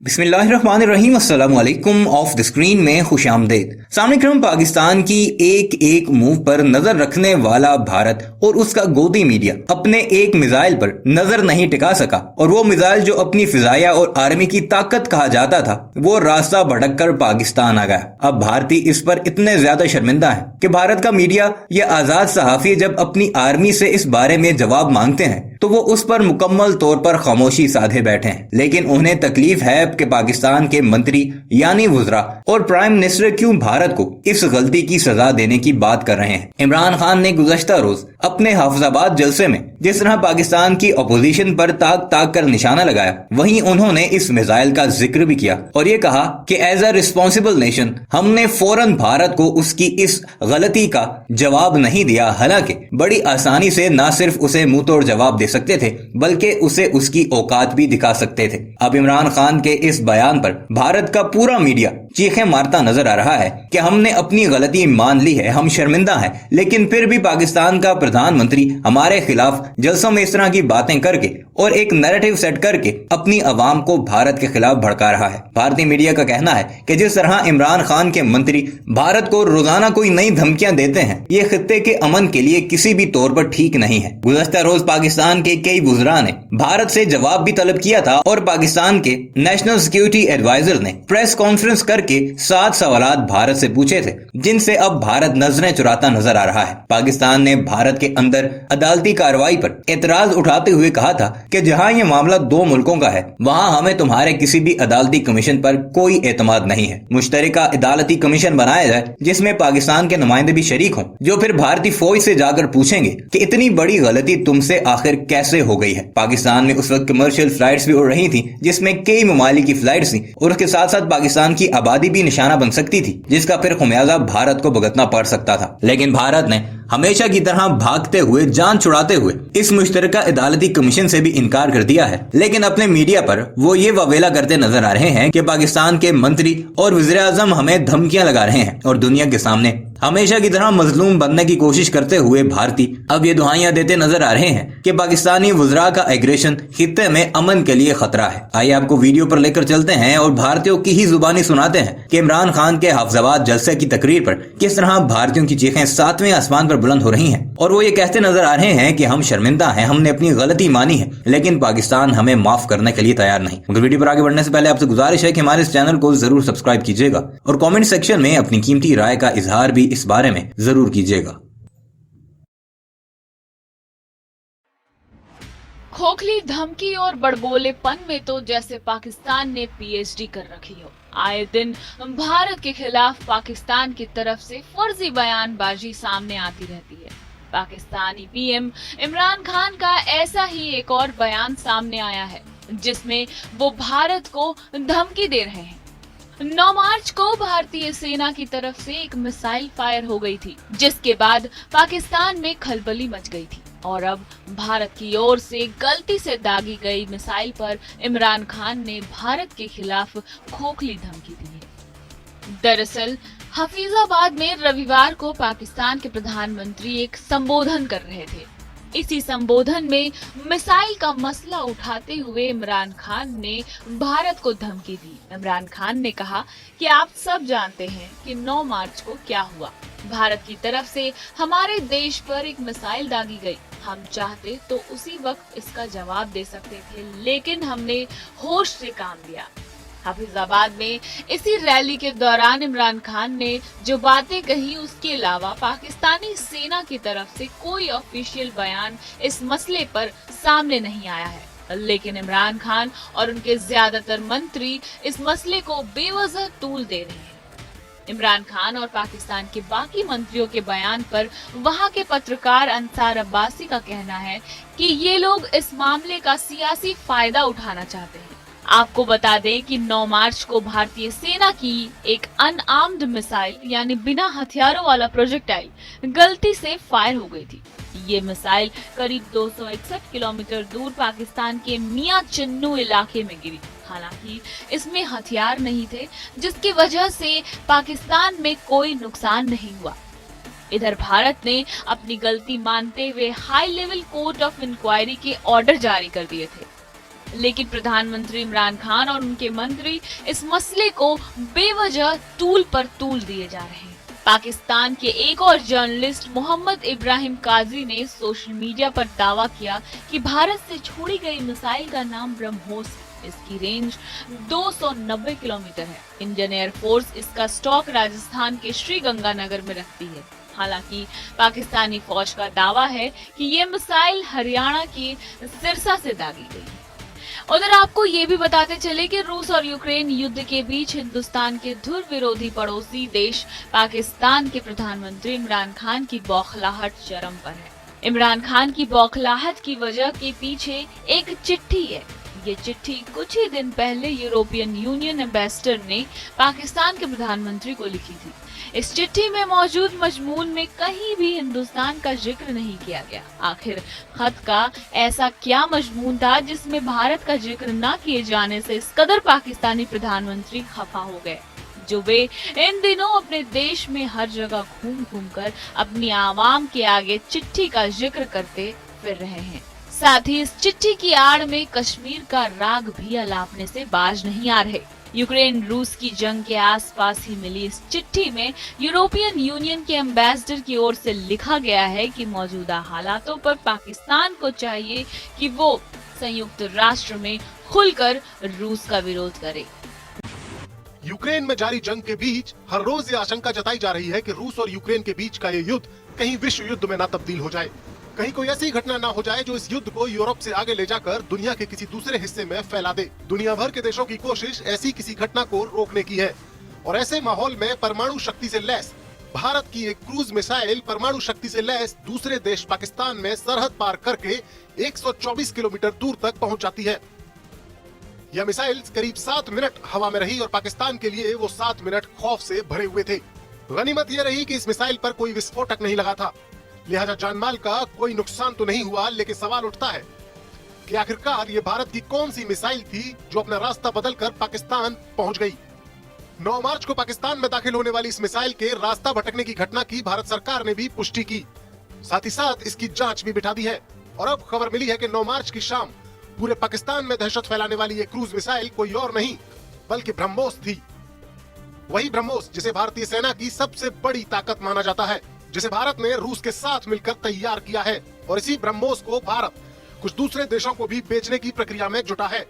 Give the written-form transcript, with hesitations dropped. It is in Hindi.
बिस्मिल्लाहिर्रहमानिर्रहीम अस्सलाम वालेकुम। ऑफ द स्क्रीन में खुशामदीद। सामने क्रम पाकिस्तान की एक एक मूव पर नजर रखने वाला भारत और उसका गोदी मीडिया अपने एक मिसाइल पर नजर नहीं टिका सका, और वो मिसाइल जो अपनी फिजाया और आर्मी की ताकत कहा जाता था वो रास्ता भटक कर पाकिस्तान आ गया। अब भारतीय इस पर इतने ज्यादा शर्मिंदा है कि भारत का मीडिया या आजाद सहाफी जब अपनी आर्मी से इस बारे में जवाब मांगते हैं तो वो उस पर मुकम्मल तौर पर खामोशी साधे बैठे हैं। लेकिन उन्हें तकलीफ है कि पाकिस्तान के मंत्री यानी वुज़रा और प्राइम मिनिस्टर क्यों भारत को इस गलती की सजा देने की बात कर रहे हैं। इमरान खान ने गुज़श्ता रोज अपने हाफिजाबाद जलसे में जिस तरह पाकिस्तान की अपोजिशन पर ताक ताक कर निशाना लगाया, वहीं उन्होंने इस मिसाइल का जिक्र भी किया और ये कहा कि एज अ रिस्पॉन्सिबल नेशन हमने फौरन भारत को उसकी इस गलती का जवाब नहीं दिया। हालांकि बड़ी आसानी से न सिर्फ उसे मुंह तोड़ जवाब दे सकते थे बल्कि उसे उसकी औकात भी दिखा सकते थे। अब इमरान खान के इस बयान पर भारत का पूरा मीडिया चीखें मारता नजर आ रहा है कि हमने अपनी गलती मान ली है, हम शर्मिंदा हैं, लेकिन फिर भी पाकिस्तान का प्रधानमंत्री हमारे खिलाफ जलसों में इस तरह की बातें करके और एक नैरेटिव सेट करके अपनी अवाम को भारत के खिलाफ भड़का रहा है। भारतीय मीडिया का कहना है कि जिस तरह इमरान खान के मंत्री भारत को रोजाना कोई नई धमकियां देते हैं, ये खित्ते के अमन के लिए किसी भी तौर पर ठीक नहीं है। गुज़श्ता रोज पाकिस्तान के कई वुज़रा ने भारत से जवाब भी तलब किया था और पाकिस्तान के नेशनल सिक्योरिटी एडवाइजर ने प्रेस कॉन्फ्रेंस करके 7 सवालात भारत से पूछे थे, जिनसे अब भारत नजरें चुराता नजर आ रहा है। पाकिस्तान ने भारत के अंदर अदालती कार्रवाई पर एतराज उठाते हुए कहा था कि जहां ये मामला 2 मुल्कों का है वहां हमें तुम्हारे किसी भी अदालती कमीशन पर कोई एतमाद नहीं है। मुश्तरका अदालती कमीशन बनाया जाए जिसमें पाकिस्तान के नुमाइंदे भी शरीक हों, जो फिर भारतीय फौज से जाकर पूछेंगे कि इतनी बड़ी गलती तुमसे आखिर कैसे हो गई है। पाकिस्तान में उस वक्त कमर्शियल फ्लाइट्स भी उड़ रही थी जिसमें कई ममालिक की फ्लाइट्स थी और उसके साथ साथ पाकिस्तान की आबादी भी निशाना बन सकती थी, जिसका फिर खुमियाजा भारत को भुगतना पड़ सकता था। लेकिन भारत ने हमेशा की तरह भागते हुए, जान छुड़ाते हुए इस मुश्तरका अदालती कमीशन से भी इनकार कर दिया है। लेकिन अपने मीडिया पर वो ये वावेला करते नजर आ रहे हैं कि पाकिस्तान के मंत्री और वज़ीर आज़म हमें धमकियां लगा रहे हैं और दुनिया के सामने हमेशा की तरह मजलूम बनने की कोशिश करते हुए भारतीय अब ये दुहाइयां देते नजर आ रहे हैं कि पाकिस्तानी वुज़रा का एग्रेशन खित्ते में अमन के लिए खतरा है। आइए आपको वीडियो पर लेकर चलते हैं और भारतीयों की ही जुबानी सुनाते हैं कि इमरान खान के हाफिजाबाद जलसे की तकरीर पर किस तरह भारतीयों की चीखें 7वें आसमान पर बुलंद हो रही हैं और वो ये कहते नजर आ रहे हैं कि हम शर्मिंदा हैं, हमने अपनी गलती मानी है, लेकिन पाकिस्तान हमें माफ करने के लिए तैयार नहीं। मगर वीडियो पर आगे बढ़ने से पहले आपसे गुजारिश है कि हमारे इस चैनल को जरूर सब्सक्राइब कीजिएगा और कमेंट सेक्शन में अपनी कीमती राय का इजहार भी इस बारे में जरूर कीजिएगा। खोखली धमकी और बड़बोलेपन में तो जैसे पाकिस्तान ने पीएचडी कर रखी हो। आए दिन भारत के खिलाफ पाकिस्तान की तरफ से फर्जी बयानबाजी सामने आती रहती है। पाकिस्तानी पीएम इमरान खान का ऐसा ही एक और बयान सामने आया है जिसमें वो भारत को धमकी दे रहे हैं। 9 मार्च को भारतीय सेना की तरफ से एक मिसाइल फायर हो गई थी, जिसके बाद पाकिस्तान में खलबली मच गई थी और अब भारत की ओर से गलती से दागी गई मिसाइल पर इमरान खान ने भारत के खिलाफ खोखली धमकी दी है। दरअसल हफीजाबाद में रविवार को पाकिस्तान के प्रधानमंत्री एक संबोधन कर रहे थे। इसी संबोधन में मिसाइल का मसला उठाते हुए इमरान खान ने भारत को धमकी दी। इमरान खान ने कहा कि आप सब जानते हैं कि 9 मार्च को क्या हुआ। भारत की तरफ से हमारे देश पर एक मिसाइल दागी गई। हम चाहते तो उसी वक्त इसका जवाब दे सकते थे, लेकिन हमने होश से काम लिया। हफीजाबाद में इसी रैली के दौरान इमरान खान ने जो बातें कही, उसके अलावा पाकिस्तानी सेना की तरफ से कोई ऑफिशियल बयान इस मसले पर सामने नहीं आया है। लेकिन इमरान खान और उनके ज्यादातर मंत्री इस मसले को बेवजह तूल दे रहे हैं। इमरान खान और पाकिस्तान के बाकी मंत्रियों के बयान पर वहां के पत्रकार अंसार अब्बासी का कहना है कि ये लोग इस मामले का सियासी फायदा उठाना चाहते हैं। आपको बता दें कि 9 मार्च को भारतीय सेना की एक अनआर्म्ड मिसाइल यानी बिना हथियारों वाला प्रोजेक्टाइल गलती से फायर हो गई थी। ये मिसाइल करीब 261 किलोमीटर दूर पाकिस्तान के मियां चिन्नू इलाके में गिरी। हालांकि इसमें हथियार नहीं थे, जिसकी वजह से पाकिस्तान में कोई नुकसान नहीं हुआ। इधर भारत ने अपनी गलती मानते हुए high level court of inquiry के ऑर्डर जारी कर दिए थे। लेकिन प्रधानमंत्री इमरान खान और उनके मंत्री इस मसले को बेवजह तूल पर तूल दिए जा रहे हैं। पाकिस्तान के एक और जर्नलिस्ट मोहम्मद इब्राहिम काजी ने सोशल मीडिया पर दावा किया कि भारत से छोड़ी गई मिसाइल का नाम ब्रह्मोस है। इसकी रेंज 290 किलोमीटर है। इंडियन एयरफोर्स इसका स्टॉक राजस्थान के श्रीगंगानगर में रखती है। हालांकि पाकिस्तानी फौज का दावा है कि ये मिसाइल हरियाणा के सिरसा से दागी गई है। उधर आपको ये भी बताते चले कि रूस और यूक्रेन युद्ध के बीच हिंदुस्तान के धुर विरोधी पड़ोसी देश पाकिस्तान के प्रधानमंत्री इमरान खान की बौखलाहट चरम पर है। इमरान खान की बौखलाहट की वजह के पीछे एक चिट्ठी है। ये चिट्ठी कुछ ही दिन पहले यूरोपियन यूनियन एम्बेसडर ने पाकिस्तान के प्रधानमंत्री को लिखी थी। इस चिट्ठी में मौजूद मजमून में कहीं भी हिंदुस्तान का जिक्र नहीं किया गया। आखिर खत का ऐसा क्या मजमून था जिसमें भारत का जिक्र न किए जाने से इस कदर पाकिस्तानी प्रधानमंत्री खफा हो गए, जो वे इन दिनों अपने देश में हर जगह घूम घूम कर अपनी आवाम के आगे चिट्ठी का जिक्र करते फिर रहे हैं। साथ ही इस चिट्ठी की आड़ में कश्मीर का राग भी अलापने से बाज नहीं आ रहे। यूक्रेन रूस की जंग के आसपास ही मिली इस चिट्ठी में यूरोपियन यूनियन के एम्बेसडर की ओर से लिखा गया है कि मौजूदा हालातों पर पाकिस्तान को चाहिए कि वो संयुक्त राष्ट्र में खुलकर रूस का विरोध करे। यूक्रेन में जारी जंग के बीच हर रोज ये आशंका जताई जा रही है कि रूस और यूक्रेन के बीच का ये युद्ध कहीं विश्व युद्ध में न तब्दील हो जाए, कहीं कोई ऐसी घटना ना हो जाए जो इस युद्ध को यूरोप से आगे ले जाकर दुनिया के किसी दूसरे हिस्से में फैला दे। दुनिया भर के देशों की कोशिश ऐसी किसी घटना को रोकने की है और ऐसे माहौल में परमाणु शक्ति से लैस भारत की एक क्रूज मिसाइल परमाणु शक्ति से लैस दूसरे देश पाकिस्तान में सरहद पार करके 124 किलोमीटर दूर तक पहुंच जाती है। यह मिसाइल करीब 7 मिनट हवा में रही और पाकिस्तान के लिए वो 7 मिनट खौफ से भरे हुए थे। गनीमत यह रही कि इस मिसाइल पर कोई विस्फोटक नहीं लगा था, लिहाजा जानमाल का कोई नुकसान तो नहीं हुआ। लेकिन सवाल उठता है कि आखिरकार ये भारत की कौन सी मिसाइल थी जो अपना रास्ता बदलकर पाकिस्तान पहुंच गई। 9 मार्च को पाकिस्तान में दाखिल होने वाली इस मिसाइल के रास्ता भटकने की घटना की भारत सरकार ने भी पुष्टि की, साथ ही साथ इसकी जांच भी बिठा दी है। और अब खबर मिली है कि 9 मार्च की शाम पूरे पाकिस्तान में दहशत फैलाने वाली ये क्रूज मिसाइल कोई और नहीं बल्कि ब्रह्मोस थी। वही ब्रह्मोस जिसे भारतीय सेना की सबसे बड़ी ताकत माना जाता है, जिसे भारत ने रूस के साथ मिलकर तैयार किया है और इसी ब्रह्मोस को भारत कुछ दूसरे देशों को भी बेचने की प्रक्रिया में जुटा है।